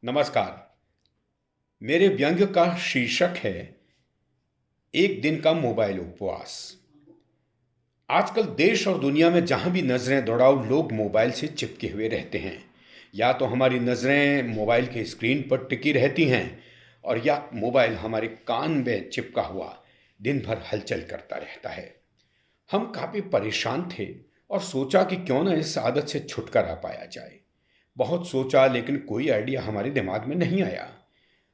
नमस्कार। मेरे व्यंग्य का शीर्षक है एक दिन का मोबाइल उपवास। आजकल देश और दुनिया में जहां भी नजरें दौड़ाओ लोग मोबाइल से चिपके हुए रहते हैं। या तो हमारी नजरें मोबाइल के स्क्रीन पर टिकी रहती हैं और या मोबाइल हमारे कान में चिपका हुआ दिन भर हलचल करता रहता है। हम काफी परेशान थे और सोचा कि क्यों ना इस आदत से छुटकारा पाया जाए। बहुत सोचा लेकिन कोई आइडिया हमारे दिमाग में नहीं आया।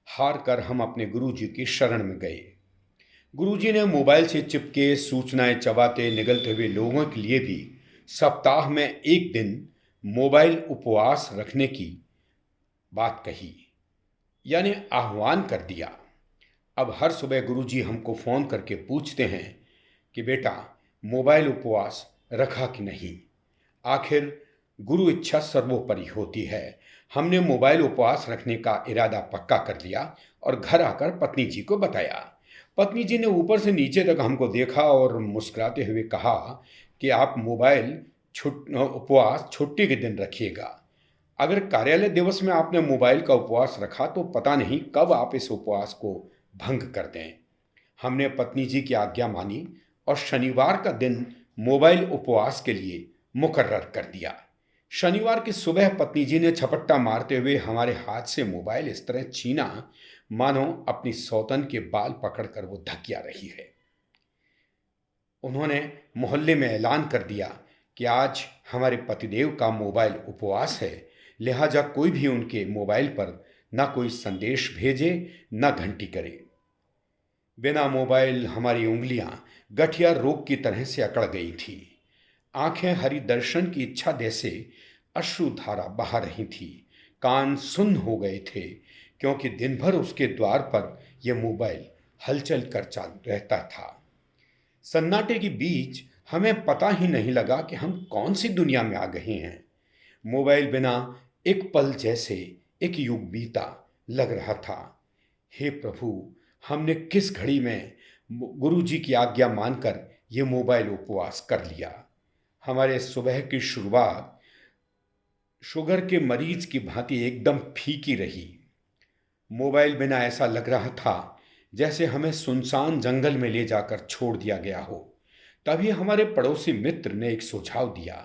हार कर हम अपने गुरुजी की शरण में गए। गुरुजी ने मोबाइल से चिपके सूचनाएं चबाते निगलते हुए लोगों के लिए भी सप्ताह में एक दिन मोबाइल उपवास रखने की बात कही, यानी आह्वान कर दिया। अब हर सुबह गुरुजी हमको फोन करके पूछते हैं कि बेटा, मोबाइल उपवास रखा कि नहीं। आखिर गुरु इच्छा सर्वोपरि होती है। हमने मोबाइल उपवास रखने का इरादा पक्का कर लिया और घर आकर पत्नी जी को बताया। पत्नी जी ने ऊपर से नीचे तक हमको देखा और मुस्कुराते हुए कहा कि आप मोबाइल उपवास छुट्टी के दिन रखिएगा। अगर कार्यालय दिवस में आपने मोबाइल का उपवास रखा तो पता नहीं कब आप इस उपवास को भंग कर दें। हमने पत्नी जी की आज्ञा मानी और शनिवार का दिन मोबाइल उपवास के लिए मुकर्रर कर दिया। शनिवार की सुबह पत्नी जी ने झपट्टा मारते हुए हमारे हाथ से मोबाइल इस तरह छीना मानो अपनी सौतन के बाल पकड़कर वो धकिया रही है। उन्होंने मोहल्ले में ऐलान कर दिया कि आज हमारे पतिदेव का मोबाइल उपवास है, लिहाजा कोई भी उनके मोबाइल पर न कोई संदेश भेजे न घंटी करे। बिना मोबाइल हमारी उंगलियां गठिया रोग की तरह से अकड़ गई थी। आंखें हरि दर्शन की इच्छा जैसे अश्रुधारा बहा रही थी। कान सुन्न हो गए थे क्योंकि दिन भर उसके द्वार पर यह मोबाइल हलचल कर चाल रहता था। सन्नाटे के बीच हमें पता ही नहीं लगा कि हम कौन सी दुनिया में आ गए हैं। मोबाइल बिना एक पल जैसे एक युग बीता लग रहा था। हे प्रभु, हमने किस घड़ी में गुरु जी की आज्ञा मानकर ये मोबाइल उपवास कर लिया। हमारे सुबह की शुरुआत शुगर के मरीज की भांति एकदम फीकी रही। मोबाइल बिना ऐसा लग रहा था जैसे हमें सुनसान जंगल में ले जाकर छोड़ दिया गया हो। तभी हमारे पड़ोसी मित्र ने एक सुझाव दिया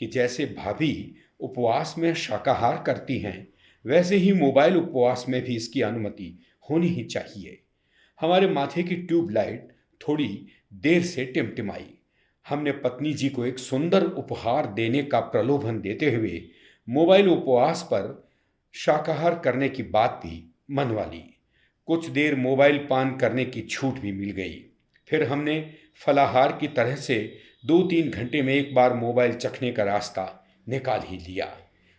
कि जैसे भाभी उपवास में शाकाहार करती हैं, वैसे ही मोबाइल उपवास में भी इसकी अनुमति होनी ही चाहिए। हमारे माथे की ट्यूबलाइट थोड़ी देर से टिमटिमाई। हमने पत्नी जी को एक सुंदर उपहार देने का प्रलोभन देते हुए मोबाइल उपवास पर शाकाहार करने की बात भी मनवा ली। कुछ देर मोबाइल पान करने की छूट भी मिल गई। फिर हमने फलाहार की तरह से 2-3 घंटे में एक बार मोबाइल चखने का रास्ता निकाल ही लिया।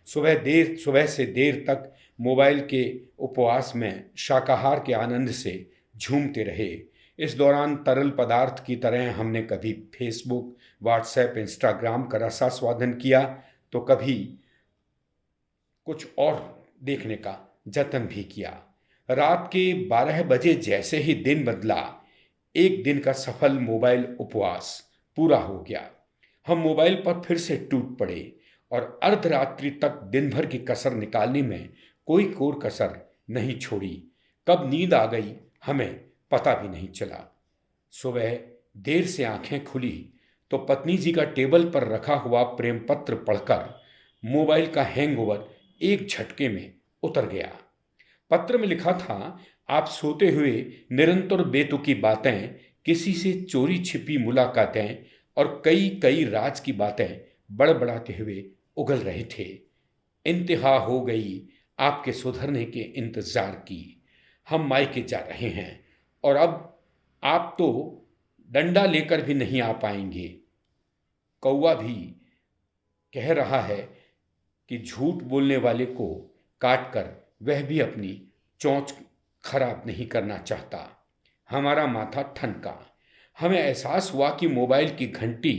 सुबह से देर तक मोबाइल के उपवास में शाकाहार के आनंद से झूमते रहे। इस दौरान तरल पदार्थ की तरह हमने कभी फेसबुक, व्हाट्सएप, इंस्टाग्राम का रसास्वादन किया तो कभी कुछ और देखने का जतन भी किया। रात के 12 बजे जैसे ही दिन बदला, एक दिन का सफल मोबाइल उपवास पूरा हो गया। हम मोबाइल पर फिर से टूट पड़े और अर्धरात्रि तक दिन भर की कसर निकालने में कोई कोर कसर नहीं छोड़ी। कब नींद आ गई हमें पता भी नहीं चला। सुबह देर से आंखें खुली तो पत्नी जी का टेबल पर रखा हुआ प्रेम पत्र पढ़कर मोबाइल का हैंगओवर एक झटके में उतर गया। पत्र में लिखा था, आप सोते हुए निरंतर बेतुकी बातें, किसी से चोरी छिपी मुलाकातें और कई कई राज की बातें बड़बड़ाते हुए उगल रहे थे। इंतहा हो गई आपके सुधरने के इंतजार की। हम मायके जा रहे हैं और अब आप तो डंडा लेकर भी नहीं आ पाएंगे। कौवा भी कह रहा है कि झूठ बोलने वाले को काटकर वह भी अपनी चोंच खराब नहीं करना चाहता। हमारा माथा ठनका। हमें एहसास हुआ कि मोबाइल की घंटी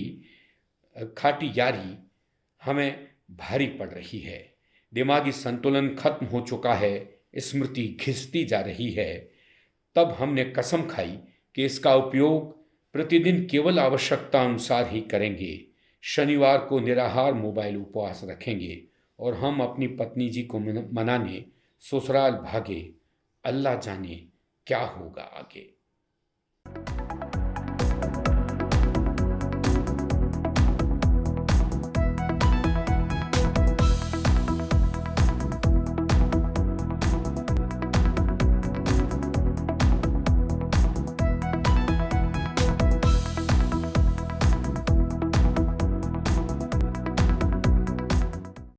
खाटी यारी हमें भारी पड़ रही है। दिमागी संतुलन खत्म हो चुका है, स्मृति घिसती जा रही है। तब हमने कसम खाई कि इसका उपयोग प्रतिदिन केवल आवश्यकता अनुसार ही करेंगे। शनिवार को निराहार मोबाइल उपवास रखेंगे और हम अपनी पत्नी जी को मनाने ससुराल भागे, अल्लाह जाने क्या होगा आगे।